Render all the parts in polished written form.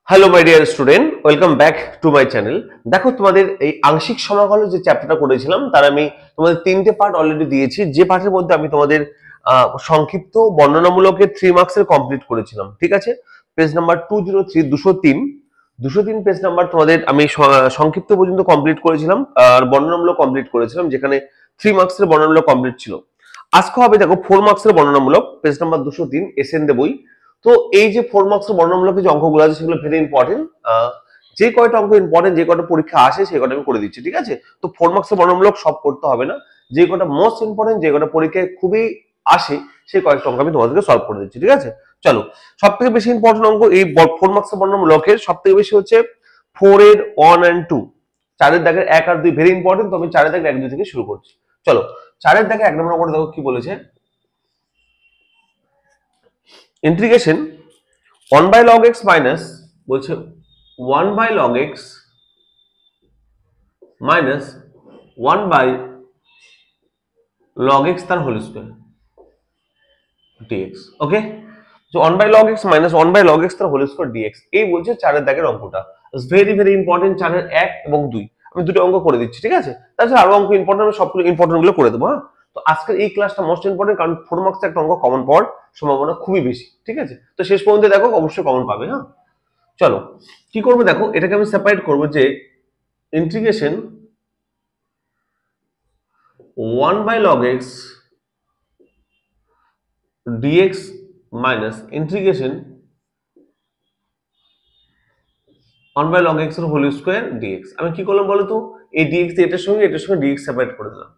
Hello my dear student, welcome back to my channel. দেখো, তোমাদের এই আংশিক সমাকলনের যে চ্যাপ্টারটা করেছিলাম তার আমি তোমাদের তিনটে পার্ট অলরেডি দিয়েছি। যে পার্টের মধ্যে আমি তোমাদের সংক্ষিপ্ত বর্ণনামূলকের 3 মার্কসের কমপ্লিট করেছিলাম। ঠিক আছে, পেজ নাম্বার 203 203 পেজ নাম্বার তোমাদের আমি সংক্ষিপ্ত পর্যন্ত কমপ্লিট করেছিলাম আর বর্ণনামূলক কমপ্লিট করেছিলাম, যেখানে 3 মার্কসের বর্ণনামূলক কমপ্লিট ছিল। আজকে হবে দেখো 4 মার্কসের বর্ণনামূলক, পেজ নাম্বার 203 এসএন দেবই। তো এই যে 4 মার্কসের বর্ণনামূলক যে অঙ্কগুলো আছে সেগুলো ভেরি ইম্পর্টেন্ট। যে কয়টা অঙ্ক ইম্পর্টেন্ট, যে কয়টা পরীক্ষা আসে সেই কয়টা আমি করে দিচ্ছি। ঠিক আছে, তো 4 মার্কসের বর্ণনামূলক সব করতে হবে না, যে কয়টা মোস্ট ইম্পর্টেন্ট, যে কয়টা পরীক্ষায় খুবই আসে সেই কয়েকটা অঙ্ক আমি তোমাদেরকে সলভ করে দিচ্ছি। ঠিক আছে, চলো। সব থেকে বেশি ইম্পর্টেন্ট অঙ্ক এই 4 মার্কসের বর্ণনামূলকের সব থেকে বেশি হচ্ছে 4 এর 1 and 2, 4 এর দাগের 1 আর 2 ভেরি ইম্পর্টেন্ট। তো আমি 4 এর দাগের 1 2 থেকে শুরু করছি। চলো, 4 এর দাগে 1 নম্বর করে দেখো কি বলেছে। Integration 1 by log x minus বলছে 1 by log x minus 1 by log x তার হোল স্কয়ার dx। ওকে, তো 1 by log x minus 1 by log x তার হোল স্কয়ার dx, এই বলছে 4 এর দাগের অঙ্কটা। ভেরি ভেরি ইম্পর্টেন্ট, 4 এর 1 এবং 2 আমি দুটো অঙ্ক করে দিচ্ছি। ঠিক আছে, তাছাড়া আরো অঙ্ক ইম্পর্টেন্ট, আমি সবগুলো ইম্পর্টেন্ট গুলো করে দেবো। হ্যাঁ, তো আজকের এই ক্লাসটা মোস্ট ইম্পর্টেন্ট, কারণ 4 মার্কস একটা অঙ্ক কমন পাওয়ার সম্ভাবনা খুবই বেশি। ঠিক আছে, তো শেষ পর্যন্ত দেখো, অবশ্যই কমন পাবে। হ্যাঁ, চলো কি করবো দেখো, এটাকে আমি সেপারেট করবো যে integration 1 by log x dx minus integration 1 by log x এর হোল স্কয়ার dx। আমি কি করলাম বলো তো, এই dx এটার সঙ্গে dx সেপারেট করে দিলাম,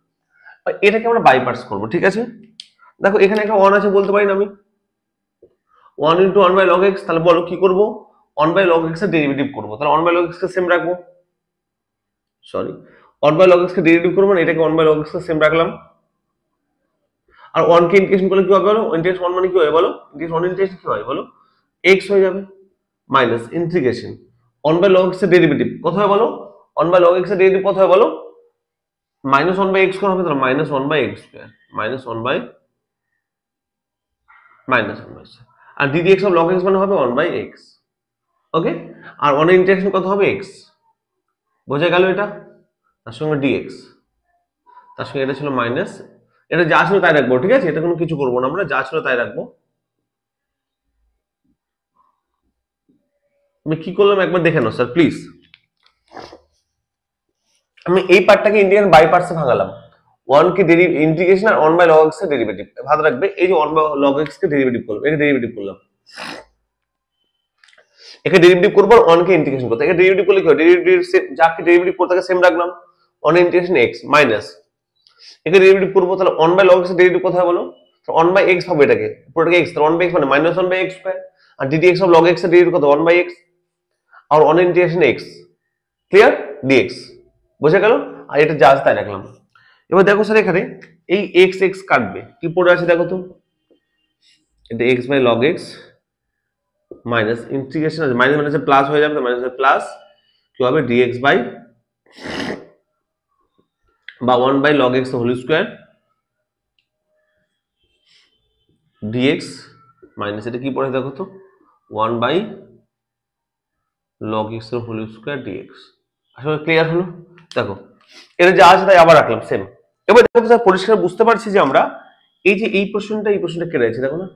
এটাকে আমরা বাই পার্টস করবো। ঠিক আছে, দেখো এখানে একটা 1 আছে, বলতে পারি না আমি 1 into 1 by log x। তাহলে বলো কি করবো, 1 by log x এর ডেরিভেটিভ করবো। তাহলে 1 by log x কে সেম রাখবো, সরি 1 by log x কে ডেরিভেটিভ করবো না, এটাকে 1 by log x কে সেম রাখলাম। আর 1 কে ইন্টিগ্রেশন করলে কি হবে বলো, ইন্টিগ্রেশন 1 মানে কি হয় বলো, ইন্টিগ্রেশন 1 ইন্টিগ্রেশন কি হয় বলো, x হয়ে যাবে minus integration 1 by log x এর ডেরিভেটিভ কত হয় বলো, 1 by log x এর ডেরিভেটিভ কত হয় বলো, মাইনাস 1 by x স্কয়ার হবে। তাহলে minus 1 by x square minus 1 by minus 1 by আর ddx অফ log x মানে হবে 1 by x। ওকে, আর 1 এর ইন্টিগ্রেশন কত হবে x, বোঝা গেল এটা, তার সঙ্গে dx, তার সঙ্গে এটা ছিল মাইনাস, এটা যা ছিল তাই রাখবো। ঠিক আছে, এটা কোনো কিছু করবো না, আমরা যা ছিল তাই রাখবো। আমি কি করলাম একবার দেখে নাও স্যার প্লিজ। আমি এই পার্টটাকে ইন্টিগ্রেশন বাই পার্টসে ভাঙালাম, 1 কে ইন্টিগ্রেশন আর 1 বাই log x এর ডেরিভেটিভ ভাগ রাখবে। এই যে 1 বাই log x কে ডেরিভেটিভ করলাম, একে ডেরিভেটিভ করলাম, একে ডেরিভেটিভ করব আর 1 কে ইন্টিগ্রেশন করতে, একে ডেরিভেটিভ করলে কি হয়, ডেরিভেটিভ যাকে ডেরিভেটিভ করতে তাকে সেম রাখলাম, 1 ইন্টিগ্রেশন x মাইনাস একে ডেরিভেটিভ করব। তাহলে 1 বাই log x এর ডেরিভেটিভ কোথায় বলো, তো 1 বাই x হবে, এটাকে পুরোটাকে x, তাহলে 1 বাই x মানে মাইনাস 1 বাই x স্কয়ার। আর ddx অফ log x এর ডেরিভেটিভ কত, 1 বাই x, আর 1 ইন্টিগ্রেশন x ক্লিয়ার dx, বুঝে গেল। আর এটা যা আছে তাই রাখলাম। এবার দেখো স্যার এখানে এই x x কাটবে, কি পড়ে আছে দেখো তো, এটা x by log x minus integration আছে, মাইনাস মাইনাসে প্লাস হয়ে যাবে, তো মাইনাসে প্লাস কি হবে dx বাই বা 1 by log x whole square dx minus এটা কি পড়ে দেখো তো 1 বাই log x এর হোল স্কয়ার dx। আসলে ক্লিয়ার হলো, দেখো এটা যা আছে তাই আবার রাখলাম সেম। এবার দেখো স্যার পরিষ্কার বুঝতে পারছি যে আমরা এই যে এই প্রশ্নটা কেটে যাচ্ছে, দেখো না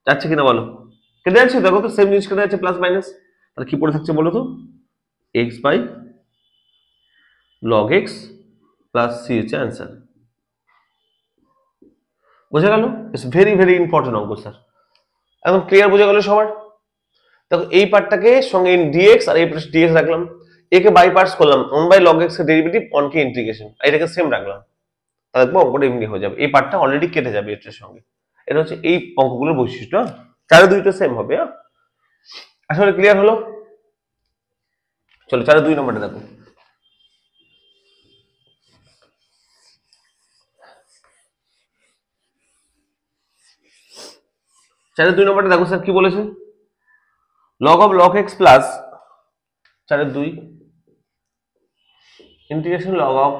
যাচ্ছে কিনা বলো, কেটে যাচ্ছে, দেখো তো সেম জিনিস কেটে যাচ্ছে প্লাস মাইনাস। তাহলে কি পড়ে থাকছে বলো তো, x by log x plus c হচ্ছে অ্যান্সার। বোঝা গেল, ইটস ভেরি ভেরি ইম্পর্টেন্ট অঙ্ক স্যার, একদম ক্লিয়ার বোঝা গেল সবার। দেখো এই পার্টটাকে সঙ্গে dx আর এই dx রাখলাম, একে বাই পার্টস করলাম, 1 বাই log x এর ডেরিভেটিভ 1 কে ইন্টিগ্রেশন, এটাকে সেম রাখলাম, তাহলে দেখবো অঙ্কটা এমনি হয়ে যাবে, এই পার্টটা অলরেডি কেটে যাবে এটার সঙ্গে। এটা হচ্ছে এই অঙ্কগুলোর বৈশিষ্ট্য, চারে দুইটা সেম হবে। আসলে ক্লিয়ার হলো, চলো 4 2 নম্বরটা দেখো। 4 2 নম্বরটা দেখো স্যার কি বলেছে, log of log x plus 4 2 integration log of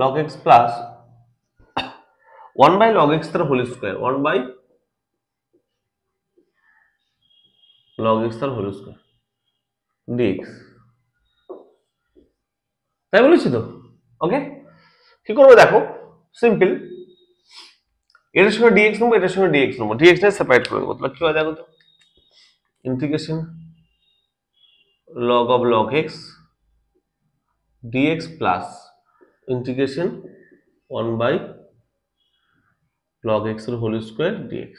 log x plus 1 by log x তার whole square, 1 by log x তার হোল স্কয়ার dx, তাই বলেছি তো। ওকে, কি করবো দেখো, সিম্পল, এটার সঙ্গে dx নেবো, এটার সঙ্গে dx নেবো, dx নিয়ে সেপারেট করে দেবো, তাহলে কি হয় দেখো তো, integration log of log x dx plus integration 1 by log x এর হোল স্কয়ার dx।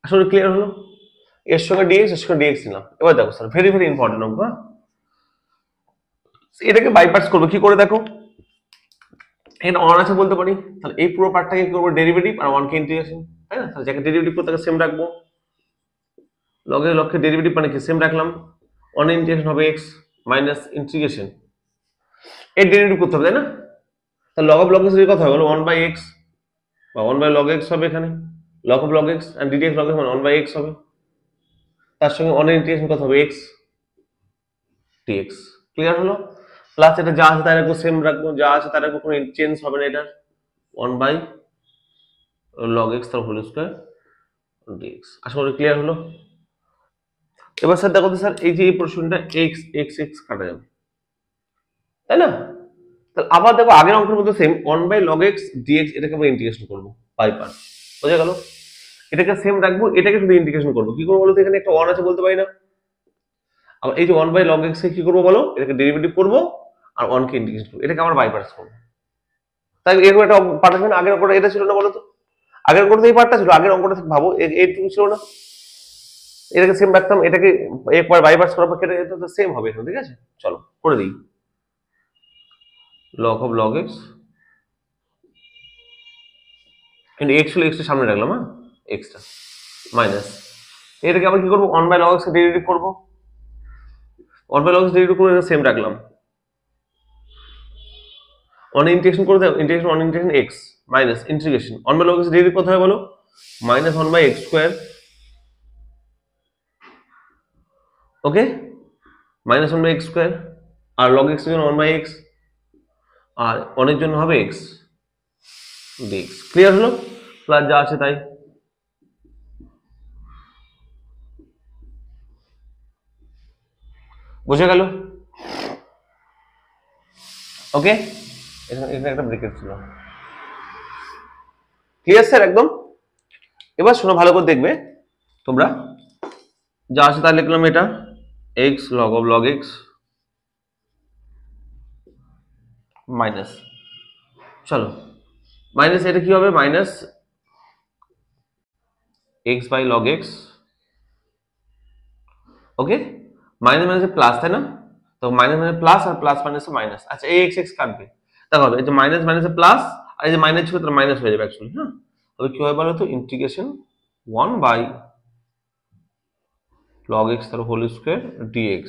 আসলে ক্লিয়ার হলো, এর সঙ্গে dx, এর সঙ্গে dx নিলাম। এবার দেখো স্যার, ভেরি ভেরি ইম্পর্টেন্ট অঙ্ক, এটাকে বাইপাস করবো কি করে দেখো, এখানে অন আছে বলতে পারি, তাহলে এই পুরো পার্টটাকে কি করবো ডেরিভেটিভ, আর ওয়ান কে ইন্টিগ্রেশন, তাই না? তাহলে যাকে ডেরিভেটিভ করতে সেম রাখবো, লগের লক্ষ্যে ডেরিভেটিভ মানে কি সেম রাখলাম, ওয়ান ইন্টিগ্রেশন হবে x মাইনাস ইন্টিগ্রেশন, এর ডেরিভেটিভ করতে হবে, তাই না? তাহলে লগ অফ লগ এক্স এর কথা হবে 1 বাই x বা 1 বাই log x হবে, এখানে log of log x and ddx log x মানে 1 বাই x হবে, তার সঙ্গে অন ইন্টিগ্রেশন কথা হবে x dx। ক্লিয়ার হলো? প্লাস এটা যা আছে তার একটু সেম রাখবো, যা আছে তার একটু কোনো চেঞ্জ হবে না, এটা 1 বাই log x তার হোল স্কয়ার dx। আশা করি ক্লিয়ার হলো। এবার স্যার দেখো তো স্যার, এই যে এই পোরশনটা x x x কাটা যাবে, তাই না? তাহলে আবার দেখো আগের অঙ্কের মতো same 1 by log x dx, এটাকে আমরা ইন্টিগ্রেশন করব বাই পার্ট, বোঝা গেল? এটাকে সেম রাখবো, এটাকে শুধু ইন্টিগ্রেশন করব। কি করব বলো তো, এখানে একটা 1 আছে বলতে পারি না, আবার এই যে 1 বাই log x কে কি করব বলো, এটাকে ডেরিভেটিভ করব আর 1 কে ইন্টিগ্রেশন করব, এটাকে আমরা বাই পার্টস করব। তাই এরকম একটা পার্ট আছে না, আগের অঙ্কটা এটা ছিল না বলো তো, আগের অঙ্কটা এই পার্টটা ছিল, আগের অঙ্কটা ভাবো এইটুকু ছিল না, এটাকে সেম রাখতাম, এটাকে একবার বাই পার্টস করার পর এটা তো সেম হবে এখন, ঠিক আছে? চলো করে দিই, log of log x কিন্তু x হলো x এর সামনে রাখলাম, হ্যাঁ x টা মাইনাস, এটাকে আবার কি করব 1 বাই log x এর ডেরিভেটিভ করব, 1 বাই log x ডেরিভেটিভ করে সেম রাখলাম, 1 ইন্টিগ্রেশন করে দাও, integration 1 integration x minus integration 1 by log x এর ডেরিভেটিভ কত হয় বলো, minus 1 by x square, okay, minus 1 by x square, আর log x এর জন্য 1 বাই x, আর 1 এর জন্য হবে x dx। ক্লিয়ার হলো? প্লাস যা আছে তাই, বুঝে গেল? ওকে, এখানে একটা ব্রেকেট ছিল, ক্লিয়ার স্যার একদম? এবার শোনো ভালো করে দেখবে তোমরা, যা আছে তা লিখলাম, এটা x log of log x minus, চলো মাইনাস, এটা কি হবে minus x by log x, okay, minus মাইনাসে প্লাস, তাই না? তো মাইনাস মানে প্লাস, আর প্লাস মাইনাসে মাইনাস। আচ্ছা এই x x কাটবে, দেখো এই যে মাইনাস মাইনাসে প্লাস, আর এই যে মাইনাস ছিল তার মাইনাস হয়ে যাবে অ্যাকচুয়ালি, হ্যাঁ? তবে কি হয় বলো তো, ইন্টিগ্রেশন 1 বাই log x তার হোল স্কয়ার dx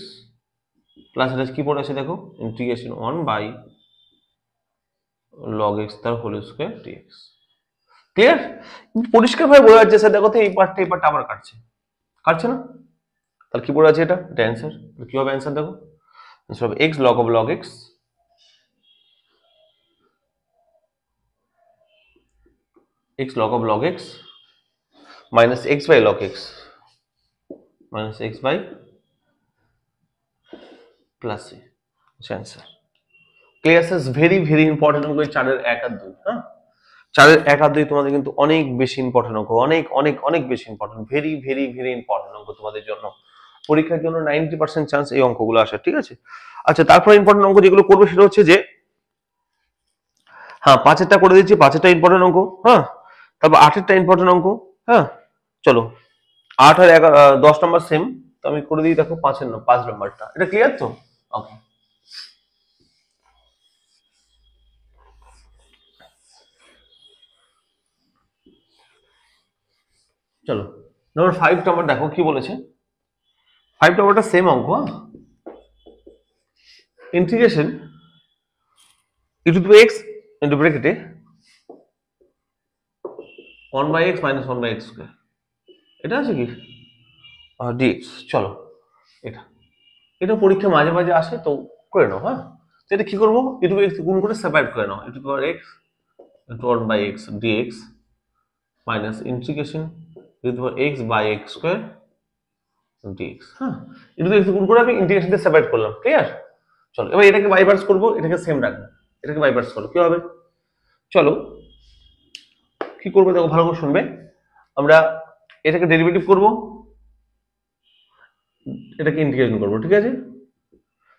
প্লাস এটা কি পড়ে আছে দেখো, ইন্টিগ্রেশন 1 বাই log x তার হোল স্কয়ার dx। ক্লিয়ার? পরিষ্কার ভাবে বোঝা যাচ্ছে স্যার, দেখো তো এই পার্টটা আবার কাটছে, কাটছে না? তাহলে কি পড়ে আছে, এটা অ্যান্সার, কি হবে অ্যান্সার দেখো, instead of x log of log x x log of log x minus x by log x minus x by plus c, answer. Clear sir? Very very important অঙ্ক 4 এর 1 আর 2, হ্যাঁ 4 এর 1 আর 2 তোমাদের কিন্তু অনেক বেশি ইম্পর্টেন্ট অঙ্ক, অনেক অনেক অনেক বেশি important, very very very important অঙ্ক তোমাদের জন্য, পরীক্ষার জন্য 90% চান্স এই অঙ্কগুলো আসার, ঠিক আছে? আচ্ছা তারপর ইম্পর্টেন্ট অঙ্ক যেগুলো করবে সেটা হচ্ছে যে, হ্যাঁ 5 এরটা করে দিচ্ছি, 5 এরটা ইম্পর্টেন্ট অঙ্ক, হ্যাঁ তারপর 8 এরটা ইম্পর্টেন্ট অঙ্ক, হ্যাঁ চলো 8 আর 10 নাম্বার সেম, তো আমি করে দিই দেখো 5 নাম্বারটা, এটা ক্লিয়ার তো? ওকে, চলো নাম্বার 5 নাম্বার দেখো কি বলেছে, 5 নাম্বারটা সেম অঙ্ক, হ্যাঁ integration e to the x into ব্র্যাকেটে 1 by x minus 1 by x square, এটা আছে কি dx। চলো এটা এটা পরীক্ষা মাঝে মাঝে আসে, তো করে নাও, হ্যাঁ তো এটা কি করবো, e to x গুণ করে সেপারেট করে নাও, e to power x into 1 by x dx minus integration e to power x by x square dx। হ্যাঁ, ইন্টু এক্স গুণ করে আমি ইন্টিগ্রেশন দিয়ে সেপারেট করলাম। ক্লিয়ার? চলো এবার এটাকে বাইপার্স করব, এটাকে সেম রাখবো, এটাকে বাইপার্স করো, কি হবে? চলো কি করবো দেখো, ভালো করে শুনবে। আমরা এটাকে ডেরিভেটিভ করব, এটাকে ইন্টিগ্রেশন করব, ঠিক আছে?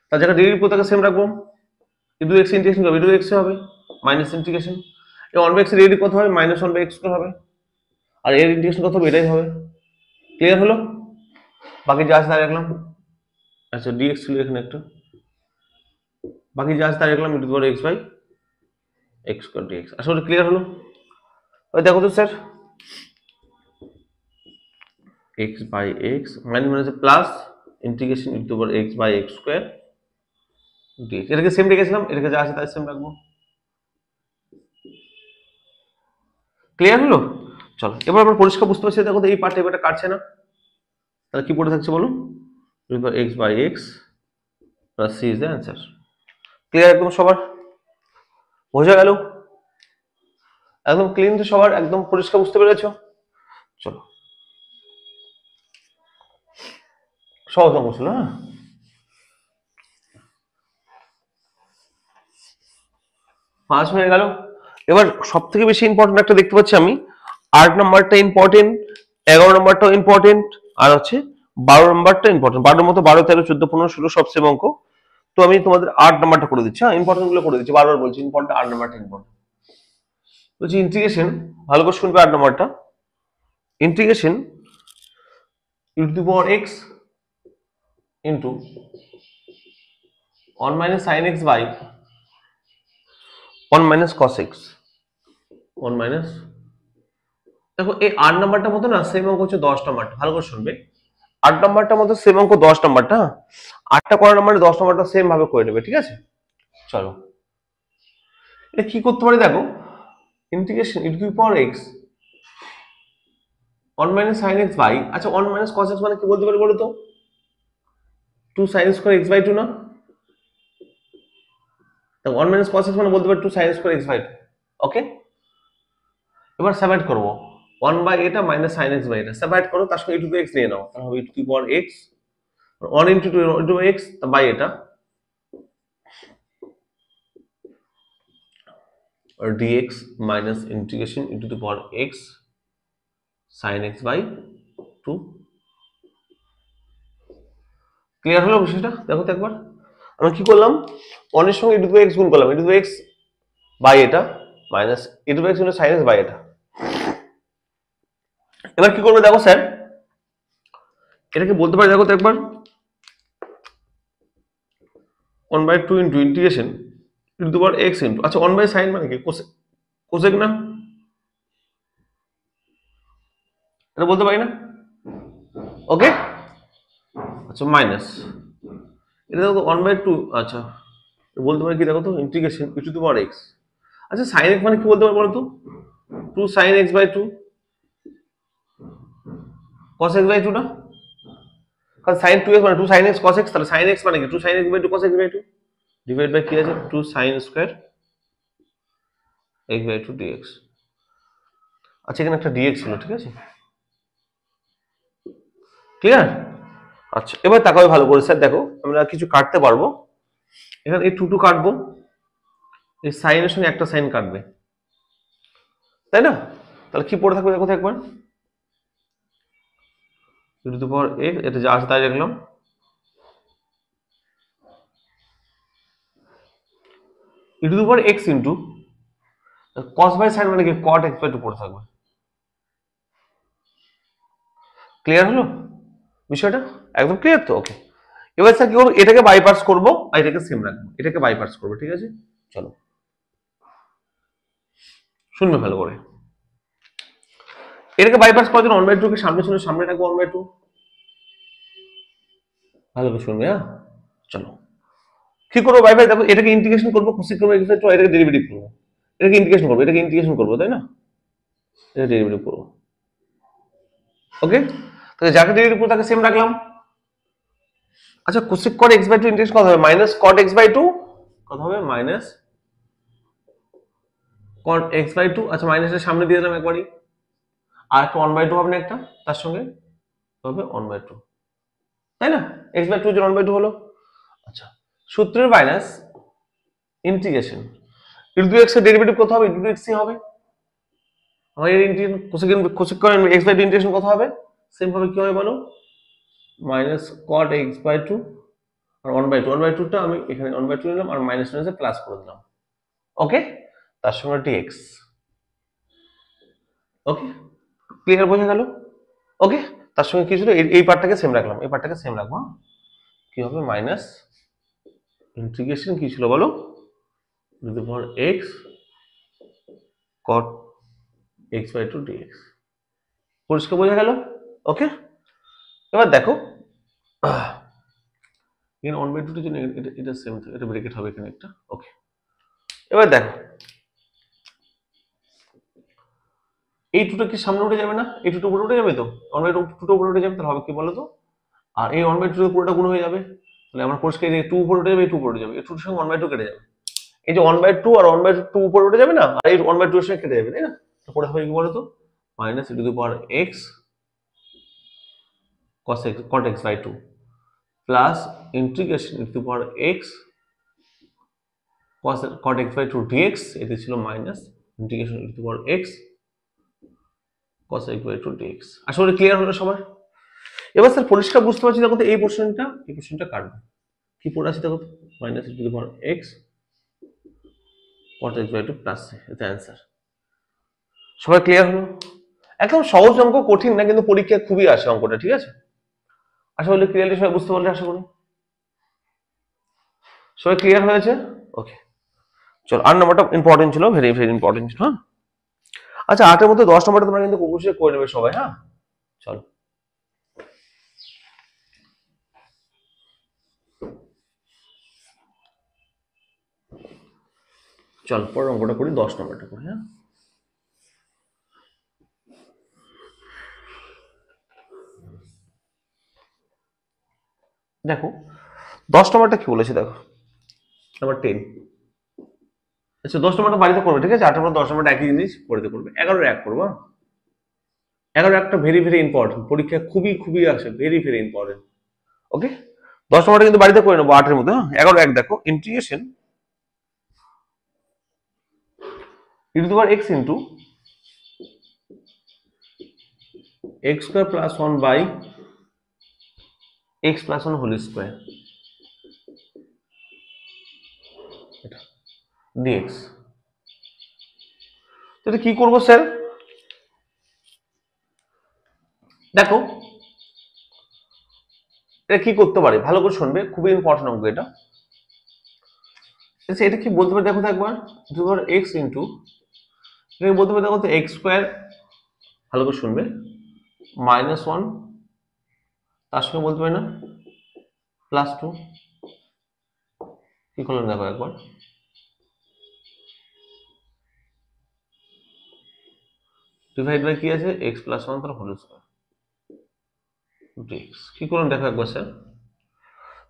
তার জায়গায় ডেরিভেটিভ তাকে সেম রাখবো, ইন্টু এক্স ইন্টিগ্রেশন করবো, ইন্টু এক্স হবে মাইনাস ইন্টিগ্রেশন, এই 1/x এর ডেরিভেটিভ কত হবে? মাইনাস 1/x স্কয়ার হবে, আর এর ইন্টিগ্রেশন কত হবে? এটাই হবে। ক্লিয়ার হলো? বাকি যা আছে তাই রাখলাম। আচ্ছা dx ছিল এখানে একটা, বাকি যা আছে তাই রাখলাম, into power x by x square dx। আসলে ক্লিয়ার হলো? ওই দেখো তো sir, x by x minus মানে plus integration into power x by x square dx। এটাকে সেম রেখেছিলাম, এটাকে যা আছে তাই সেম রাখবো। ক্লিয়ার হলো? চলো এবার আমরা পরিষ্কার বুঝতে পারছি, দেখো তো এই পার্ট এবারটা কাটছে না, তাহলে কি পড়ে থাকছে বলো? x by x plus c is the answer. Clear একদম সবার? বোঝা গেল? একদম ক্লিন তো সবার, একদম পরিষ্কার বুঝতে পেরেছো? চলো সহজ অঙ্ক ছিল। হ্যাঁ, পাঁচ হয়ে গেল। এবার সব থেকে বেশি ইম্পর্টেন্ট একটা দেখতে পাচ্ছি আমি, 8 নাম্বারটা ইম্পর্টেন্ট, 11 নাম্বারটাও ইম্পর্টেন্ট, আর হচ্ছে 12 নাম্বারটা ইম্পর্টেন্ট। 12 মতো 12, 13, 14, 15, 16 সব সেম অঙ্ক। তো আমি তোমাদের 8 নাম্বারটা করে দিচ্ছি। হ্যাঁ, ইম্পর্টেন্ট গুলো করে দিচ্ছি, বারবার বলছি ইম্পর্টেন্ট, 8 নাম্বারটা ইম্পর্টেন্ট। বলছি ইন্টিগ্রেশন, ভালো করে শুনবে 8 নাম্বারটা। Integration e to the power x into 1 minus sine x by 1 minus cos x 1 minus. দেখো এই 8 নাম্বারটার মতো না সেম অঙ্ক হচ্ছে 10 নাম্বারটা, ভালো করে শুনবে। 8 নাম্বারটার মতো সেম অঙ্ক 10 নাম্বারটা, 8টা করার নাম্বারে 10 নাম্বারটা সেম ভাবে করে নেবে, ঠিক আছে? চলো এটা কি করতে পারি দেখো, integration e to the power x 1 minus sine x by, আচ্ছা 1 মাইনাস কস এক্স মানে কি বলতে পারি বলো তো? 2 সাইন স্কয়ার এক্স বাই 2 না? দেখো 1 মাইনাস কস এক্স মানে বলতে পারি 2 সাইন স্কয়ার এক্স বাই 2। ওকে, এবার সেপারেট করব, 1 বাই এটা মাইনাস সাইন এক্স বাই এটা সেপারেট করো, তার সঙ্গে ই টু দি এক্স নিয়ে নাও, তাহলে হবে E to the power x 1 into 2 into X by এটা और dx minus integration into the power x sin x by 2। Clear হলো বিষয়টা? দেখো তো একবার, আমরা কি করলাম, 1 এর সঙ্গে e টু x গুণ করলাম, e টু x বাই এটা minus e to x into sin x by এটা। এবার কি করবে দেখো স্যার, এটাকে বলতে পারি দেখো তো একবার 1 by 2 into integration e to x into, আচ্ছা 1 বাই sin মানে কি কোসেক না, এটা বলতে পারি না? ওকে, আচ্ছা মাইনাস এটা দেখো 1 বাই 2, আচ্ছা বলতে পারি কি দেখো তো integration e to the power x, আচ্ছা sin x মানে কি বলতে পারি বলো তো? 2 sin x by 2 cos x by 2 না, কারণ sin 2x মানে 2 sin x cos x, তাহলে sin x মানে কি 2 sin x by 2 cos x by 2 divide by কি আছে 2 sin square x by 2 dx। আচ্ছা এখানে একটা dx ছিল, ঠিক আছে? ক্লিয়ার? আচ্ছা এবার তাকাও ভালো করে স্যার, দেখো আমরা কিছু কাটতে পারবো, এখানে এই 2 কাটবো, এই sin এর সঙ্গে একটা sin কাটবে, তাই না? তাহলে কি পড়ে থাকবে দেখো তো একবার, e to the power x, এটা যা আছে তাই লিখলাম, e to the power x into cos by sin মানে কি cot x বাই 2 পড়ে থাকবে। ক্লিয়ার হলো বিষয়টা? একদম ক্লিয়ার তো? ওকে, এবার স্যার কি করবো, এটাকে বাইপাস করবো আর এটাকে সেম রাখবো, এটাকে বাইপাস করবো, ঠিক আছে? চলো শুনবে ভালো করে, এটাকে বাইপাস করার জন্য 1 বাই 2 কে সামনে ছিল, সামনে রাখবো 1 বাই 2, ভালো করে শুনবে। হ্যাঁ চলো কি করবো বাইপাস, দেখো এটাকে ইন্টিগ্রেশন করবো, কোসেক করবো x বাই 2, এটাকে ডেরিভেটিভ করবো, এটাকে ইন্টিগ্রেশন করবো, এটাকে ইন্টিগ্রেশন করবো, তাই না? এটা ডেরিভেটিভ করবো। ওকে, তাহলে যাকে ডেরিভেটিভ করবো তাকে সেম রাখলাম। আচ্ছা cosec cot x by 2 integration কত হবে, মাইনাস কট x বাই 2 কত হবে, মাইনাস কট x বাই 2, আচ্ছা মাইনাসের সামনে দিয়ে দিলাম একবারই, আর একটা 1 বাই 2 হবে না একটা তার সঙ্গে, হবে 1 বাই 2। তাই না? x/2 যে 1/2 হলো। আচ্ছা, সূত্রের মাইনাস ইন্টিগ্রেশন x এর ডেরিভেটিভ কত হবে? x হবে। আমার এর ইন্টিগ্রেশন কোসেক x/2 ইন্টিগ্রেশন কত হবে? সেম ভাবে কি হবে বলো? মাইনাস cot x/2 আর 1/2 টা আমি এখানে 1/2 নিলাম আর মাইনাস মাইনাসে প্লাস করে দিলাম। ওকে, তার সঙ্গে dx। ওকে, ক্লিয়ার বোঝা গেল? ওকে, তার সঙ্গে কি ছিল? এই পার্টটাকে সেম রাখলাম, এই পার্টটাকে সেম রাখবো। কি হবে? মাইনাস ইন্টিগ্রেশন কি ছিল বলো? Two the power x cot x/2 dx। পরিষ্কার বোঝা গেল? ওকে, এবার দেখো এখানে 1/2 এর জন্য এটা সেম থাকে, এটা ব্র্যাকেট হবে এখানে একটা। ওকে, এবার দেখো এই টুটা কি সামনে উঠে যাবে না? এই টুটা উপরে উঠে যাবে তো, 1/2 টুটা উপরে উঠে যাবে, তাহলে হবে কি বলো তো? আর এই 1/2 এর পুরোটা গুণ হয়ে যাবে, তাহলে আমরা পরিষ্কার এই 2 উপরে উঠে যাবে, এই 2 উপরে উঠে যাবে, এই 2 এর সঙ্গে 1/2 কেটে যাবে। এই যে 1/2 আর 1/2 উপরে উঠে যাবে না, আর এই 1/2 এর সঙ্গে কেটে যাবে, তাই না? তো পরে হবে কি বলো তো? Minus e to the power x cot x/2 plus integration e to the power x cot x/2 dx। এটা ছিল minus integration e to the power x cos x/2 dx। আশা করি ক্লিয়ার হলো সবার? এবার স্যার পরিষ্কার বুঝতে পারছি, দেখো তো এই পোর্শনটা কাটবে। কি পড়ে আছে দেখো তো? Minus e to the power x cot x/2 plus এটা অ্যান্সার। সবাই ক্লিয়ার হলো? একদম সহজ অঙ্ক, কঠিন না, কিন্তু পরীক্ষায় খুবই আসে অঙ্কটা, ঠিক আছে? আশা করি ক্লিয়ারলি সবাই বুঝতে পারলে, আশা করি সবাই ক্লিয়ার হয়েছে। ওকে, চলো, 8 নম্বরটা ইম্পর্টেন্ট ছিল, ভেরি ভেরি ইম্পর্টেন্ট ছিল। হ্যাঁ, আচ্ছা, 8 এর মধ্যে 10 নম্বরটা তোমরা কিন্তু অবশ্যই করে নেবে সবাই। হ্যাঁ, চলো চল পরের অঙ্কটা করি, 10 নম্বরটা করি। হ্যাঁ, দেখো 10 নম্বরটা কি বলেছে, দেখো নাম্বার 10। আচ্ছা, 10 নম্বরটা বাড়িতে করবে, ঠিক আছে? 8 নম্বর 10 নম্বরটা একই জিনিস বাড়িতে করবে। 11 এক করবো। 11 একটা ভেরি ভেরি ইম্পর্টেন্ট, পরীক্ষায় খুবই খুবই আসে, ভেরি ভেরি ইম্পর্টেন্ট। ওকে, 10 নম্বরটা কিন্তু বাড়িতে করে নেবো 8 এর মধ্যে। 11 এক দেখো, integration e to the power x into x square plus 1 by x plus 1 whole square dx। তো এটা কি করবো স্যার? দেখো এটা কি করতে পারি, ভালো করে শুনবে, খুবই ইম্পর্টেন্ট অঙ্ক এটা। আচ্ছা, এটা কি বলতে পারি দেখো তো একবার, e to the power x into এটা বলতে পারি দেখো তো x স্কয়ার, ভালো করে শুনবে, মাইনাস 1, তার সঙ্গে বলতে পারি না প্লাস 2। কি করলাম দেখো একবার, ডিভাইড বাই কি আছে x প্লাস 1 তার হোল স্কয়ার dx। কি করলাম দেখো একবার স্যার,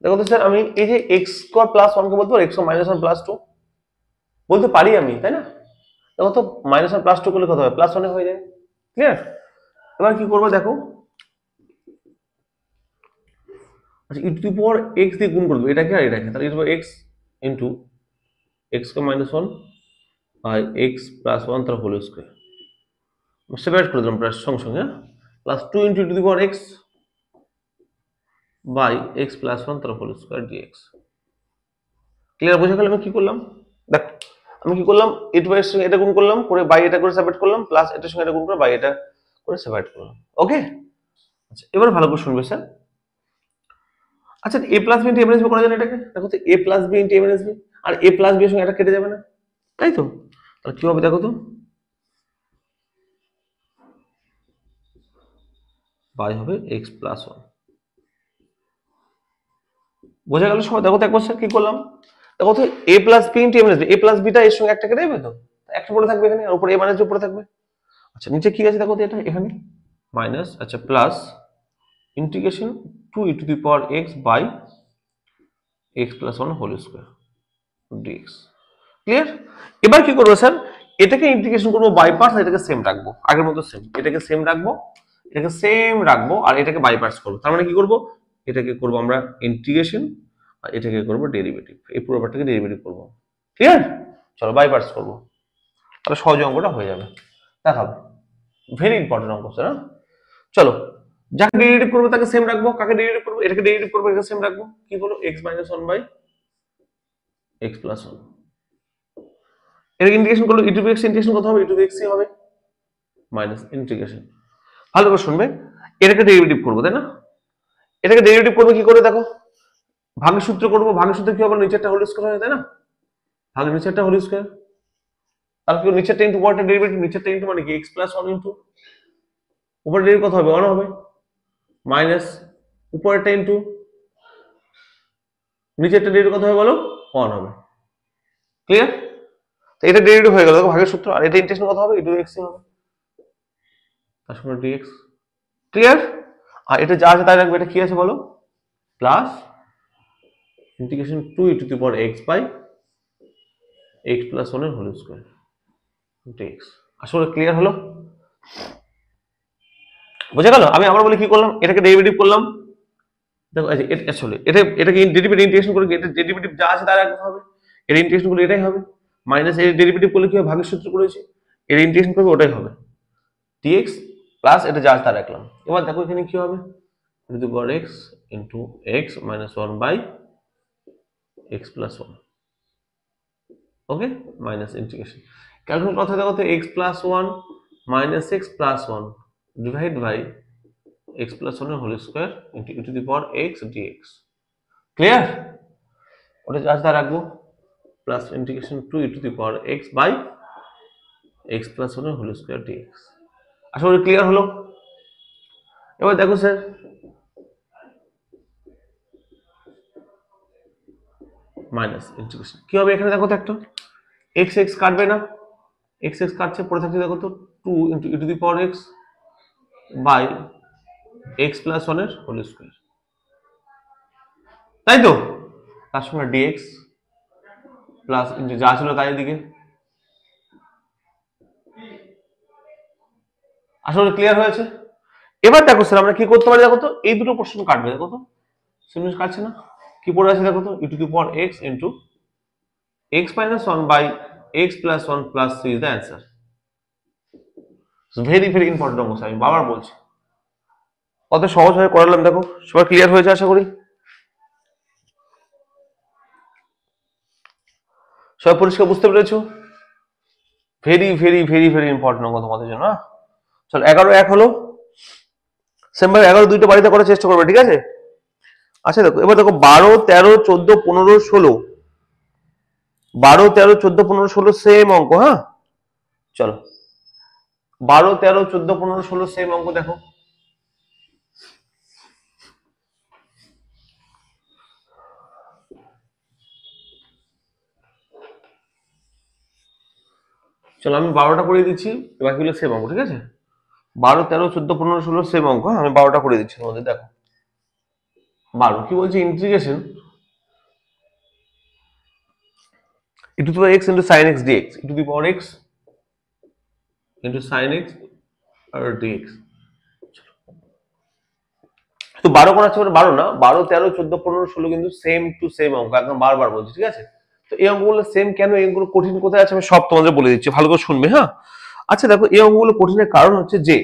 দেখো তো স্যার, আমি এই যে x স্কয়ার প্লাস 1 কে বলতে পারি x মাইনাস 1 প্লাস 2 বলতে পারি আমি, তাই না? দেখো তো মাইনাস 1 প্লাস 2 করলে কত হবে? প্লাস 1 হয়ে যায়। ক্লিয়ার? এবার কি করবো দেখো, আচ্ছা, e to the power x দিয়ে গুণ করে দেবো এটাকে আর এটাকে, তাহলে e to the power x into x কে মাইনাস 1 আর x প্লাস 1 তার হোল স্কয়ার সেপারেট করে দিলাম প্লাস সঙ্গে সঙ্গে, plus 2 into e to the power x by x plus 1 তার হোল স্কয়ার dx। ক্লিয়ার বোঝা গেল? আমি কি করলাম দেখো, আমি কি করলাম, e টু এর সঙ্গে এটা গুণ করলাম, করে বাই এটা করে সেপারেট করলাম, প্লাস এটার সঙ্গে এটা গুণ করে বাই এটা করে সেপারেট করলাম। ওকে, আচ্ছা, এবার ভালো করে শুনবে স্যার। আচ্ছা, a plus b into a minus b করা যায় না এটাকে? দেখো তো a plus b into a minus b, আর a প্লাস b এর সঙ্গে এটা কেটে যাবে না, তাই তো? তাহলে কি হবে দেখো তো, বাই হবে x প্লাস 1। বোঝা গেল সবাই? দেখো তো একবার স্যার কি করলাম, দেখো তো a plus b into a minus b, a plus bটা এর সঙ্গে একটা কেটে যাবে তো, একটা পড়ে থাকবে এখানে, আর উপরে a মাইনাস b পড়ে থাকবে। আচ্ছা, নিচে কি আছে দেখো তো, এটা এখানে মাইনাস, আচ্ছা, plus integration 2 e to the power x by x plus 1 whole square dx। Clear? এবার কি করবো স্যার, এটাকে ইন্টিগ্রেশন করবো বাই পার্টস, এটাকে সেম রাখবো, আগের মতো সেম, এটাকে সেম রাখবো, এটাকে সেম রাখবো, আর এটাকে বাই পার্টস করবো। তার মানে কি করবো, এটাকে করবো আমরা ইন্টিগ্রেশন, আর এটাকে করবো ডেরিভেটিভ, এই পুরো ব্যাপারটাকে ডেরিভেটিভ করবো। ক্লিয়ার? চলো বাই পার্টস করবো, তাহলে সহজ অঙ্কটা হয়ে যাবে, দেখাবো। ভেরি ইম্পর্টেন্ট অঙ্ক স্যার। চলো, যাকে ডেরিভেটিভ করবো তাকে সেম রাখবো, কাকে ডেরিভেটিভ করবো, এটাকে ডেরিভেটিভ করবো, এটাকে সেম রাখবো। কি বলো? x - 1 by x + 1। এটাকে ইন্টিগ্রেশন করলে e টু x ইন্টিগ্রেশন কত হবে? e টু x হবে মাইনাস ইন্টিগ্রেশন। ভালো করে শুনবে, এটাকে ডেরিভেটিভ করবো, তাই না? এটাকে ডেরিভেটিভ করবো কি করে দেখো, ভাগের সূত্র করবো। ভাগের সূত্র কি হবে? নিচেরটা হোল স্কয়ার হয়, তাই না? ভাগের নিচেরটা হোল স্কয়ার, তাহলে কি নিচেরটা ইনটু উপরেরটা ডেরিভেটিভ, নিচেরটা ইনটু মানে কি x + 1 ইনটু উপরের ডেরিভেটিভ কত হবে? 1 হবে, মাইনাস উপরেরটা ইনটু নিচেরটা ডেরিভেটিভ কত হবে বলো? 1 হবে। ক্লিয়ার? তো এটা ডেরিভেটিভ হয়ে গেল, দেখো ভাগের সূত্র। আর এটা ইন্টিগ্রেশন কত হবে? e টু x হবে, তার সঙ্গে dx। ক্লিয়ার? আর এটা যা আছে তাই রাখবে। এটা কি আছে বলো? Plus integration 2e to the power x by x + 1 এর হোল স্কয়ার dx। আসলে ক্লিয়ার হলো? বুঝে গেল? আমি আবার বলি কি করলাম, এটাকে ডেরিভেটিভ করলাম। দেখো আসলে এটাকে ডেরিভেটিভ ইন্টিগ্রেশন করে, এটা ডেরিভেটিভ যা আছে তাই রাখতে হবে। এর ইন্টিগ্রেশন করলে এটাই হবে, মাইনাস এর ডেরিভেটিভ করলে কি হবে? ভাগের সূত্র করেছি, এর ইন্টিগ্রেশন করবে ওটাই হবে dx, প্লাস এটা যা আছে তা রাখলাম। এবার দেখো এখানে কি হবে? e to the power x into x - 1 by x + 1। Okay, minus integration calculate কথা দেখো তো, x + 1 minus x + 1 divide by x + 1 এর whole square into e to the power x dx। Clear? ওটা যা আছে তা রাখবো, plus integration 2e to the power x by x + 1 এর হোল স্কয়ার dx। আশা করি ক্লিয়ার হলো? এবার দেখো স্যার, মাইনাস ইন্টিগ্রেশন কি হবে এখানে দেখো তো, একটা x x কাটবে না, x x কাটছে, পড়ে থাকছে দেখো তো 2 into e to the power x by x + 1 এর হোল স্কয়ার, তাই তো? তার সঙ্গে dx প্লাস ইনটু যা ছিল তাই এদিকে। আসলে ক্লিয়ার হয়েছে? এবার দেখো স্যার আমরা কি করতে পারি দেখো তো, এই দুটো প্রশ্ন কাটবে, দেখো তো সেম কাটছে না, কি পড়ে আছে দেখো তো, e to the power x into x - 1 by x + 1 + 3 is the answer. Very very important অংশ, আমি বারবার বলছি। কত সহজভাবে করালাম দেখো, সবাই ক্লিয়ার হয়েছে আশা করি। সবাই পরিষ্কার বুঝতে পেরেছো? Very very very very important অঙ্ক তোমাদের জন্য। চলো 11 1 হলো, সেম ভাবে 11 দুইটা বাড়িতে করার চেষ্টা করবে, ঠিক আছে? আচ্ছা দেখো, এবার দেখো 12 13 14 15 16, 12 13 14 15 16 সেম অঙ্ক। হ্যাঁ চলো, 12 13 14 15 16 সেম অঙ্ক দেখো। চলো আমি 12টা করে দিচ্ছি, বাকিগুলো সেম অঙ্ক, ঠিক আছে? 12 13 14 15 16 সেম অঙ্ক, আমি 12টা করে দিচ্ছি তোমাদের। দেখো 12 কি বলছে, integration e to the power x into sin x dx, e to the power x into sin x আর dx। তো 12 করা আছে, 12 না, 12 13 14 15 16 কিন্তু সেম টু সেম অঙ্ক, একদম বারবার বলছি, ঠিক আছে? তো এই অঙ্কগুলো সেম কেন, এইগুলো কঠিন কোথায় আছে আমি সব তোমাদের বলে দিচ্ছি, ভালো করে শুনবে। হ্যাঁ আচ্ছা দেখো, এই অঙ্কগুলো কঠিনের কারণ হচ্ছে যে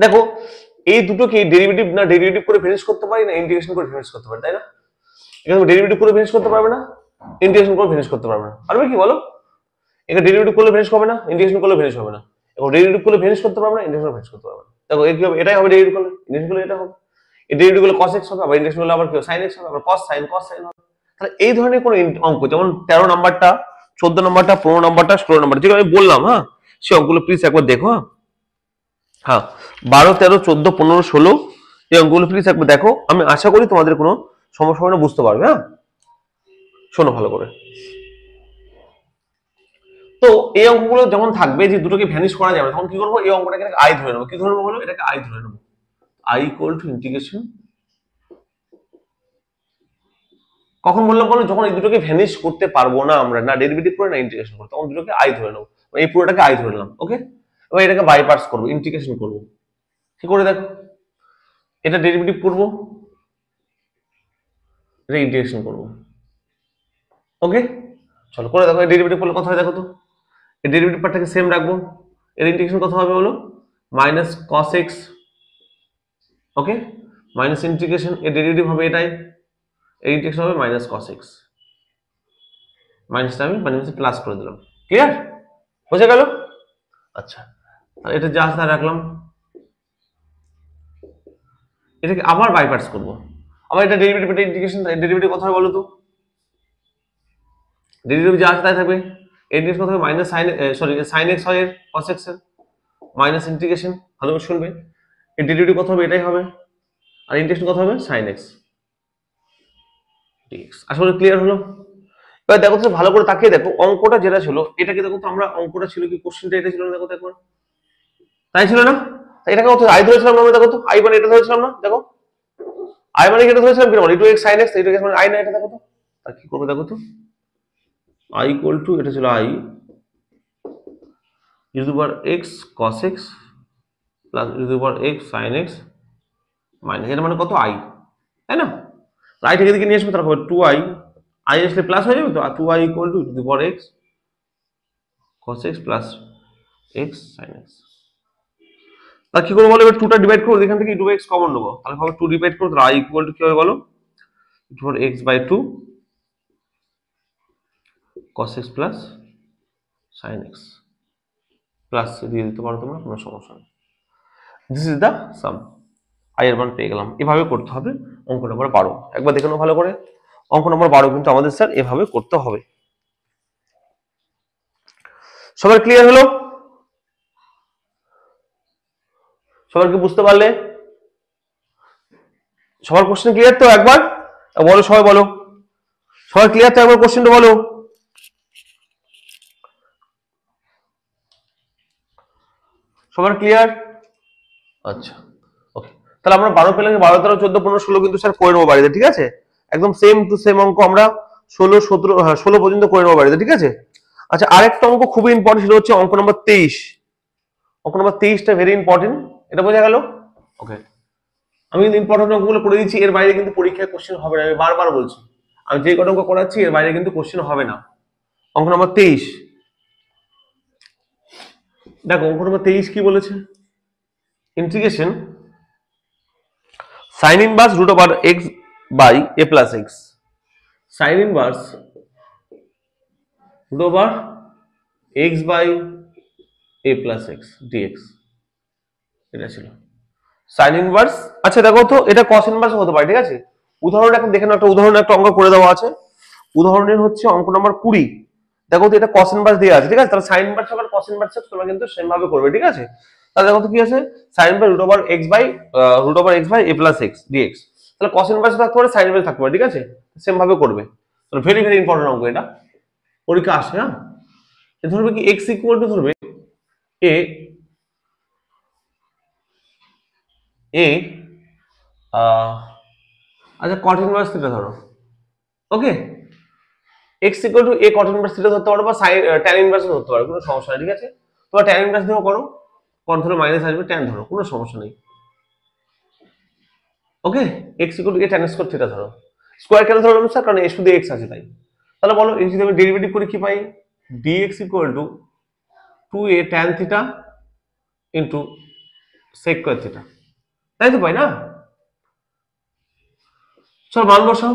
দেখো এই দুটোকে ডেরিভেটিভ না ডেরিভেটিভ করে ফিনিশ করতে পারি, না ইন্টিগ্রেশন করে ফিনিশ করতে পারি, তাই না? এখানে ডেরিভেটিভ করে ফিনিশ করতে পারবে না, ইন্টিগ্রেশন করে ফিনিশ করতে পারবে না, পারবে কি বলো? এখানে ডেরিভেটিভ করলে ফিনিশ হবে না, ইন্টিগ্রেশন করলে ফিনিশ হবে না। এবং ডেরিভেটিভ করলে ফিনিশ করতে পারবে না, ইন্টিগ্রেশন ফিনিশ করতে পারবে না। দেখো এই কি হবে, এটাই হবে ডেরিভেটিভ করলে, ইন্টিগ্রেশন করলে এটা হবে। এই ডেরিভেটিভ করলে cos x হবে, আবার ইন্টিগ্রেশন করলে আবার কি হবে, sin x হবে, আবার cos sin হবে। তাহলে এই ধরনের কোন অঙ্ক, যেমন 13 নাম্বারটা 14 নাম্বারটা 15 নাম্বারটা 16 নাম্বারটা যেগুলো আমি বললাম, হ্যাঁ সেই অঙ্কগুলো প্লিজ একবার দেখো। হ্যাঁ 12 13 14 15 16 এই অঙ্কগুলো প্লিজ একবার দেখো, আমি আশা করি তোমাদের কোনো সমস্যা হবে না, বুঝতে পারবে। হ্যাঁ শোনো ভালো করে। তো এই অঙ্কগুলো যখন থাকবে যে দুটোকে ভ্যানিশ করা যাবে, তখন কি করবো, এই অঙ্কটাকে আই ধরে নেবো। কি ধরে নেবো বলো, এটাকে আই ধরে নেবো। আই ইকুয়াল টু ইন্টিগ্রেশন, কখন বললাম বলো, যখন এই দুটোকে ভ্যানিশ করতে পারবো না আমরা, না ডেরিভেটিভ করে না ইন্টিগ্রেশন করে, তখন দুটোকে আই ধরে নেবো। এই পুরোটাকে আই ধরে নিলাম। ওকে, এবার এটাকে বাই পার্টস করবো, ইন্টিগ্রেশন করবো। কি করে দেখো, এটা ডেরিভেটিভ করব, এটা ইন্টিগ্রেশন করব। ওকে, চলো করে দেখো। ডেরিভেটিভ করলে কত হয় দেখো তো। এই ডেরিভেটিভ পার্টটাকে সেম রাখবো। এর ইন্টিগ্রেশন কত হবে বলো, মাইনাস কস এক্স। ওকে, মাইনাস ইন্টিগ্রেশন এর ডেরিভেটিভ হবে এটাই, এর ইন্টিগ্রেশন হবে মাইনাস কস এক্স। মাইনাসটা আমি মাইনাসে প্লাস করে দিলাম। ক্লিয়ার, বোঝা গেল? আচ্ছা, তাহলে এটা যা আছে রাখলাম। এটাকে আবার বাই পার্টস করবো। আবার এটা ডেরিভেটিভ, এটা ইন্টিগ্রেশন, ডেরিভেটিভ কত হবে বলো তো। ডেরিভেটিভ যা আছে তাই থাকবে। ইন্টিগ্রেশন কত হবে, minus sine, sorry sine x হয় এর কস এক্স এর, মাইনাস ইন্টিগ্রেশন, ভালো করে শুনবে, এর ডেরিভেটিভ কত হবে এটাই হবে, আর ইন্টিগ্রেশন কত হবে সাইন এক্স ডিএক্স। আসলে ক্লিয়ার হলো? এবার দেখো তো ভালো করে তাকিয়ে দেখো, অঙ্কটা যেটা ছিল এটাকে দেখো তো, আমরা অঙ্কটা ছিল কি, কোশ্চেনটা এটা ছিল না, দেখো তো একবার, তাই ছিল না? এটাকে কত আই ধরেছিলাম আমরা, দেখো তো আই মানে এটা ধরেছিলাম না, দেখো আই মানে এটা ধরেছিলাম কি, মানে 2x sin x, এটা মানে আই না, এটা দেখো তো। আর কি করবে দেখো তো, i ইকুয়াল টু, এটা ছিল i e to the power x cos x plus e to the power x sin x minus, এটা মানে কত i, তাই না? আই থেকে দিকে নিয়ে আসবে, তারপর 2i, i আসলে প্লাস হয়ে যাবে তো, আর 2i equal to e to the power x cos x plus x sin x। আর কি করবো বলো, এবার 2টা ডিভাইড করবো, এখান থেকে 2x কমন নেবো, তাহলে হবে 2 ডিভাইড করবো, তাহলে i ইকুয়াল টু কি হবে বলো, e to the power x by 2 cos x plus sin x plus দিয়ে দিতে পারো তোমরা, কোনো সমস্যা নেই। This is the sum. I এর মান পেয়ে গেলাম। এভাবে করতে হবে অঙ্ক নম্বর 12। একবার দেখে নাও ভালো করে, অঙ্ক নম্বর 12 কিন্তু আমাদের স্যার এভাবে করতে হবে। সবার ক্লিয়ার হলো? সবার কি বুঝতে পারলে? সবার কোশ্চেন ক্লিয়ার তো? একবার বলো, সবাই বলো, সবার ক্লিয়ার তো? একবার কোশ্চেনটা বলো। সবার ক্লিয়ার? আচ্ছা, ওকে, তাহলে আমরা 12 পেলাম, 12 13 14 15 16 কিন্তু স্যার করে নেবো বাড়িতে, ঠিক আছে? একদম সেম টু সেম অঙ্ক আমরা 16 17, হ্যাঁ 16 পর্যন্ত করে নেবো বাড়িতে, ঠিক আছে? আচ্ছা, আরেকটা অঙ্ক খুবই ইম্পর্টেন্ট, সেটা হচ্ছে অঙ্ক নম্বর 23। অঙ্ক নম্বর 23টা ভেরি ইম্পর্টেন্ট, এটা বোঝা গেল? ওকে, আমি কিন্তু ইম্পর্টেন্ট অঙ্কগুলো করে দিচ্ছি, এর বাইরে কিন্তু পরীক্ষায় কোশ্চেন হবে না, আমি বারবার বলছি। আমি যে কটা অঙ্ক করাচ্ছি এর বাইরে কিন্তু কোশ্চেন হবে না। অঙ্ক নম্বর 23 দেখো, অঙ্ক নম্বর 23 কি বলেছে, integration sin inverse root over x by a plus x, sin inverse root over x by a plus x dx, এটা ছিল sin ইনভার্স। আচ্ছা দেখো তো, এটা cos ইনভার্স হতে পারে, ঠিক আছে? উদাহরণ এখন দেখে নাও, একটা উদাহরণ, একটা অঙ্ক করে দেওয়া আছে। উদাহরণের হচ্ছে অঙ্ক নম্বর 20। দেখো তো, এটা cos ইনভার্স দেওয়া আছে, ঠিক আছে? তাহলে sin ইনভার্স আবার cos ইনভার্স তোমরা কিন্তু সেম ভাবে করবে, ঠিক আছে? তাহলে দেখো তো কি আছে, sin inverse root over x by a plus x dx। তাহলে cos ইনভার্স থাকতে পারে, sin ইনভার্স থাকতে পারে, ঠিক আছে? সেম ভাবে করবে। তাহলে ভেরি ভেরি ইম্পর্টেন্ট অঙ্ক এটা, পরীক্ষা আসে। হ্যাঁ, ধরবে কি x ইকুয়াল টু, ধরবে a আচ্ছা cot ইনভার্স থিটা ধরো। ওকে, x equal to a cot inverse theta ধরতে পারো, বা tan ইনভার্স ধরতে পারো, কোনো সমস্যা নেই, ঠিক আছে? তোমরা tan ইনভার্স দিয়েও করো, cot ধরো মাইনাস আসবে, tan ধরো, কোনো সমস্যা নেই। ওকে, x equal to a tan square theta ধরো। স্কয়ার কেন ধরলাম স্যার, কারণ a শুধু x আছে তাই। তাহলে বলো, এই যদি আমি ডেরিভেটিভ করি কি পাই, dx equal to 2a tan theta into sec square theta, তাই তো পাই না? চল মান বসাও,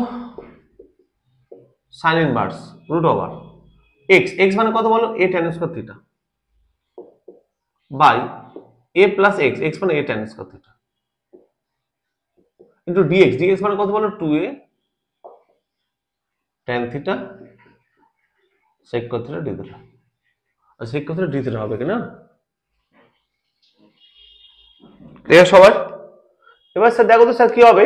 sin inverse root over x, x মানে কত বলো, a tan square theta by a plus x, x মানে a tan square theta into dx, dx মানে কত বলো, 2a tan থিটা sec square theta d theta. আর sec square theta d theta হবে কি না? ক্লিয়ার সবার? এবার স্যার দেখো তো স্যার কি হবে,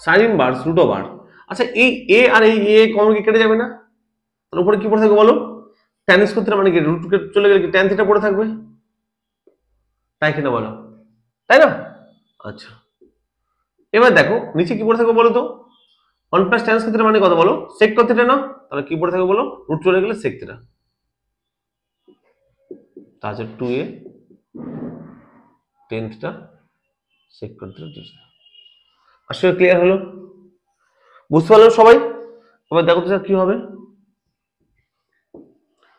sin ইনভার্স রুট ওভার, আচ্ছা এই a আর এই a কমন কি কেটে যাবে না? তার উপরে কি পড়ে থাকবে বলো, tan স্কয়ার থিটা, মানে কি রুট চলে গেলে কি tan থিটা পড়ে থাকবে, তাই কিনা বলো, তাই না? আচ্ছা, এবার দেখো নিচে কি পড়ে থাকবে বলো তো, 1 প্লাস tan স্কয়ার থিটা মানে কত বলো, sec স্কয়ার থিটা না? তাহলে কি পড়ে থাকবে বলো, রুট চলে গেলে sec থিটা, তাহলে 2a টেন থিটা সেক করে থিটা ডি থিটা। আসলে ক্লিয়ার হলো? বুঝতে পারলো সবাই? এবার দেখো তো স্যার কি হবে,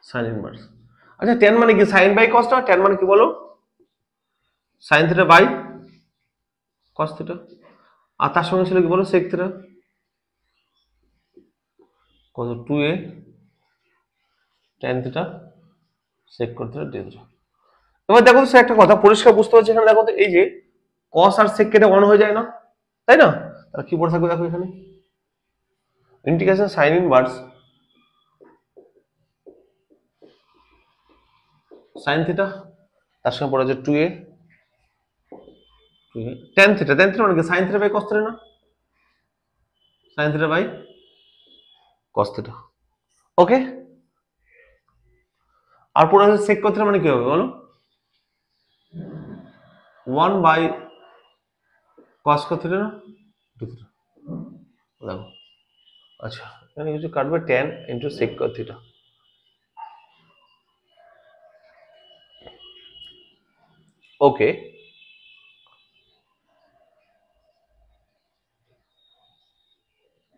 সাইন ইনভার্স। আচ্ছা টেন মানে কি, সাইন বাই কস না, টেন মানে কি বলো, sine theta by cos theta, আর তার সঙ্গে ছিল কি বলো, সেক থিটা, কত 2a tan থিটা সেক করে থিটা ডি থিটা। এবার দেখো তো স্যার একটা কথা পরিষ্কার বুঝতে পারছি এখানে, দেখো তো এই যে cos আর sec কেটে 1 হয়ে যায় না, তাই না? তাহলে কি পড়ে থাকবে দেখো এখানে, integration sin inverse sin theta, তার সঙ্গে পড়ে আছে 2a tan theta, tan theta মানে কি sin theta by cos theta না, sin theta by cos theta. Okay, আর পড়ে আছে sec cos থিটা মানে কি হবে বলো, 1 বাই cos cos থিটা না, 2 থিটা। দেখো আচ্ছা এখানে কিছু কাটবে tan into sec cos theta. Okay,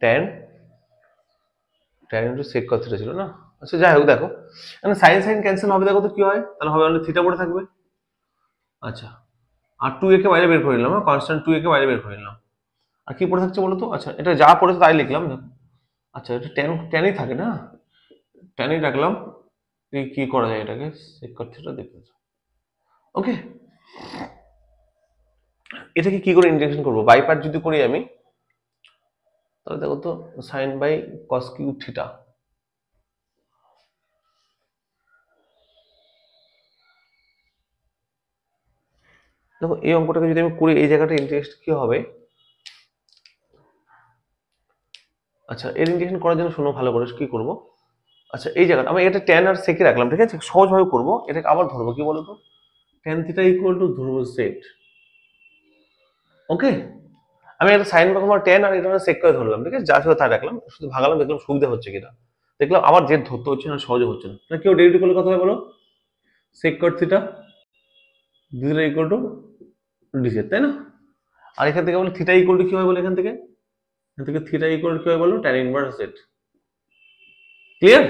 tan into sec cos theta ছিল না। আচ্ছা যাই হোক, দেখো এখানে sin sin ক্যান্সেল হবে, দেখো তো কি হয়, তাহলে হবে অনলি থিটা পড়ে থাকবে। আচ্ছা আর 2a কে বাইরে বের করে নিলাম, কনস্ট্যান্ট 2a কে বাইরে বের করে নিলাম, আর কি পড়ে থাকছে বলো তো, আচ্ছা এটা যা পড়েছে তাই লিখলাম, দেখো আচ্ছা এটা ট্যানই থাকে না, ট্যানই রাখলাম, কি করা যায় এটাকে sec cos থিটা দেখতে। ওকে, এটাকে কি করে ইন্টিগ্রেশন করব, বাই পার্ট যদি করি আমি, তাহলে দেখো তো sin by cos cube theta, দেখো এই অঙ্কটাকে যদি আমি করি, এই জায়গাটা ইন্টিগ্রেশন কি হবে, আচ্ছা এর ইন্টিগ্রেশন করার জন্য শোনো ভালো করে কি করব, আচ্ছা এই জায়গাটা আমি এটা tan আর sec রাখলাম, ঠিক আছে, সহজভাবে করব, এটাকে আবার ধরবো কি বলতো, tan থিটা ইকুয়াল টু ধরবো z। ওকে, আমি একটা সাইন বা tan আর এটা sec করে ধরলাম, ঠিক আছে, যা ছিল তাই রাখলাম, শুধু ভাগালাম, দেখলাম সুবিধা হচ্ছে কিনা, দেখলাম আবার z ধরতে হচ্ছে না, সহজে হচ্ছে না, তাহলে কেউ ডেরিভেটিভ করলে কথা হয় বলো, sec cot theta d theta equal to dz, তাই না? আর এখান থেকে বলো থিটা ইকুয়াল টু কি হয় বলো, এখান থেকে থিটা ইকুয়াল টু কি হয় বলো, tan ইনভার্স z। ক্লিয়ার?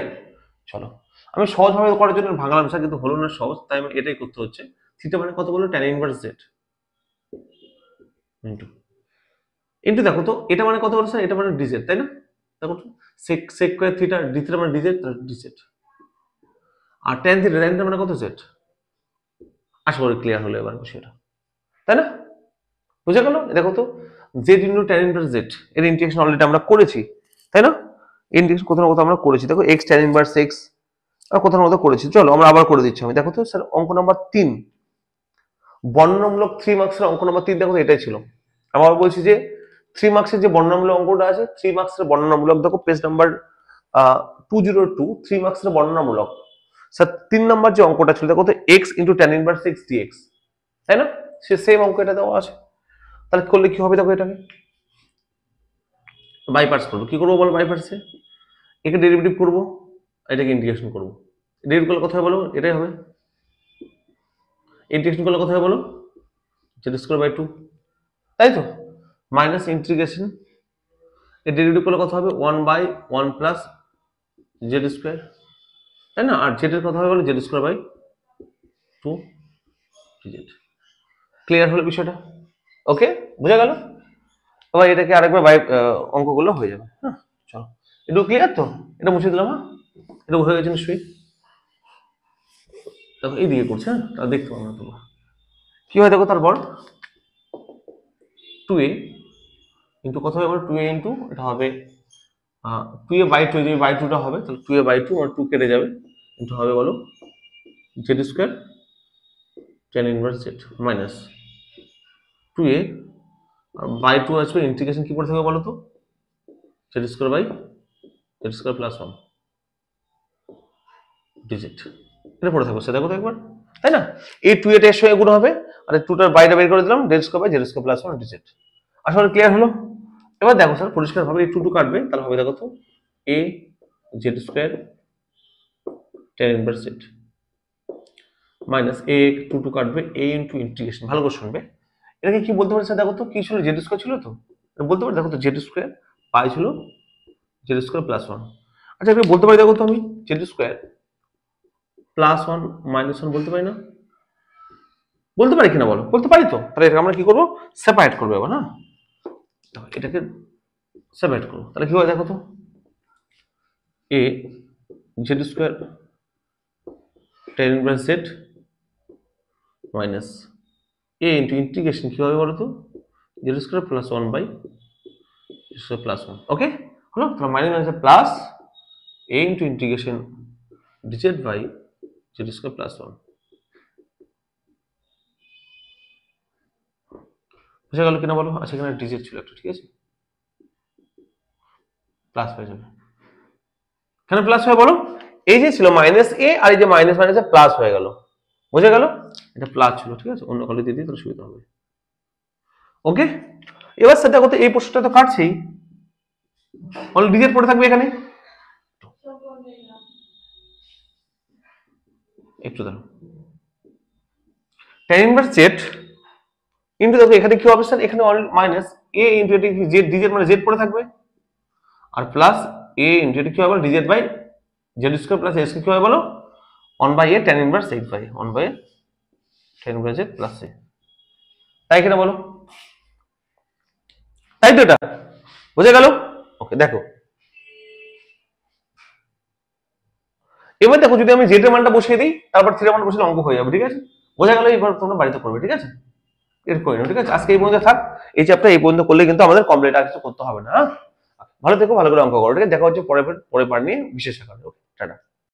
চলো আমি সহজভাবে করার জন্য ভাঙলাম স্যার, কিন্তু হলো না সহজ, তাই আমি এটাই করতে হচ্ছে। থিটা মানে কত বলো, tan inverse z into into দেখো তো এটা মানে কত বলো স্যার, এটা মানে dz, তাই না? দেখো তো sec square theta d theta মানে dz, আর tan থিটা মানে কত z। আশা করি ক্লিয়ার হলো এবার বিষয়টা, তাই না? বুঝা গেল? দেখো তো z into tan inverse z এর ইন্টিগ্রেশন অলরেডি আমরা করেছি, তাই না? ইন্টিগ্রেশন কোথাও না কোথাও আমরা করেছি, দেখো x tan ইনভার্স x কোথাও না কোথাও করেছি, চলো আমরা আবার করে দিচ্ছি আমি। দেখো তো স্যার অঙ্ক নাম্বার 3 বর্ণনামূলক 3 মার্কসের অঙ্ক নাম্বার 3, দেখো এটাই ছিল। আবার বলছি যে 3 মার্কসের যে বর্ণনামূলক অঙ্কটা আছে, 3 মার্কসের বর্ণনামূলক, দেখো পেজ নাম্বার 202, 3 মার্কসের বর্ণনামূলক স্যার 3 নাম্বার যে অঙ্কটা ছিল, দেখো তো x into tan inverse x dx, তাই না? সে সেম অঙ্ক এটা দেওয়া আছে, তাহলে করলে কি হবে, দেখো এটাকে বাই পার্টস করবো, কি করবো বলো, বাই পার্টসে একে ডেরিভেটিভ করবো, এটাকে ইন্টিগ্রেশন করবো, ডেরিভেটিভ করলে কথা বলো এটাই হবে, ইন্টিগ্রেশন করলে কথা বলো z স্কয়ার বাই 2, তাই তো, মাইনাস ইন্টিগ্রেশন এর ডেরিভেটিভ করলে কথা হবে 1 বাই 1 প্লাস z স্কয়ার, তাই না? আর z এর কথা হবে বলো z square by 2 dz। Clear হলো বিষয়টা? ওকে, বুঝা গেল? এবার এটাকে আরেকবার বাই অঙ্কগুলো হয়ে যাবে। হ্যাঁ চলো, একটু ক্লিয়ার তো, এটা মুছে দিলাম। হ্যাঁ এটা হয়ে গেছে নিশ্চয়ই, দেখো এইদিকে করছে, হ্যাঁ তা দেখতে পাবো না তোমরা কি হয়, দেখো তারপর 2a ইন্টু কত হবে, 2a ইন্টু এটা হবে 2a বাই 2, যদি বাই 2টা হবে তাহলে 2a বাই 2 আর 2 কেটে যাবে, ইন্টু হবে বলো z square tan inverse z minus 2a আর বাই 2 আসবে, ইন্টিগ্রেশন কি পড়ে থাকবে বলো তো, z square by z square plus 1 dz, এটা পড়ে থাকবে, দেখো তো একবার, তাই না? এই 2a এর সঙ্গে গুণ হবে, আর 2টার বাইরে বের করে দিলাম, z square by z square plus 1 dz। আসলে ক্লিয়ার হলো? এবার দেখো স্যার পরিষ্কার ভাবে এই 2 কাটবে, তাহলে হবে দেখো তো a z square tan inverse z minus a two two কাটবে এ ইন্টু ইন্টিগ্রেশন, ভালো করে শুনবে। এটাকে কি বলতে পারছে দেখো তো, কি ছিল জেড স্কোয়ার ছিল তো, বলতে পারি দেখো তো জেড স্কোয়ার পাই ছিল জেড স্কোয়ার প্লাস ওয়ান। আচ্ছা এটা বলতে পারি দেখো তো আমি Z square plus one minus one বলতে পারি না? বলতে পারি কিনা বলো, বলতে পারি তো। তাহলে এটা আমরা কি করবো, সেপারেট করবো এবার। হ্যাঁ এটাকে সেপারেট করবো, তাহলে কি হয় দেখো তো, A Z square tan inverse Z minus A into integration কি হবে বলো তো, Z square plus one by square plus one. Okay হলো, তাহলে minus minus plus A into integration D Z by Z square plus one. বুঝা গেল কিনা বলো? আচ্ছা এখানে ডিজেড ছিল একটা, ঠিক আছে, প্লাস হয়ে যাবে। কেন প্লাস হয় বলো, এই যে ছিল মাইনাস এ আর এই যে মাইনাস মাইনাস প্লাস হয়ে গেল, বুঝে গেল? এটা প্লাস ছিল, ঠিক আছে, অন্য কলে দিয়ে দিই তাহলে সুবিধা হবে। ওকে এবার সেটা কত, এই প্রশ্নটা তো কাটছেই, অনলি ডিজিট পড়ে থাকবে এখানে। একটু দাঁড়াও, tan ইনভার্স জেড ইনটু দেখো এখানে কি হবে স্যার, এখানে অনলি মাইনাস এ ইনটু এটা জেড ডিজিট মানে জেড পড়ে থাকবে, আর প্লাস এ ইনটু এটা কি হবে digit by z square plus a square কি হবে বলো, 1 by a tan inverse 8 by 1 by tan inverse z plus a, তাই কিনা বলো? তাই তো, এটা বুঝে গেল? ওকে দেখো এবার দেখো যদি আমি জেড এর মানটা বসিয়ে দিই তারপর থিটা মানটা বসিয়ে অঙ্ক হয়ে যাবে, ঠিক আছে? বোঝা গেল? এবার তোমরা বাড়িতে করবে, ঠিক আছে, এর করে নাও, ঠিক আছে। আজকে এই পর্যন্ত থাক, এই চ্যাপ্টার এই পর্যন্ত করলে কিন্তু আমাদের কমপ্লিট আর কিছু করতে হবে না। ভালো থেকো, ভালো করে অঙ্ক করো, ঠিক আছে? দেখা হচ্ছে পরে পার নিয়ে বিশেষ আকারে। টাটা।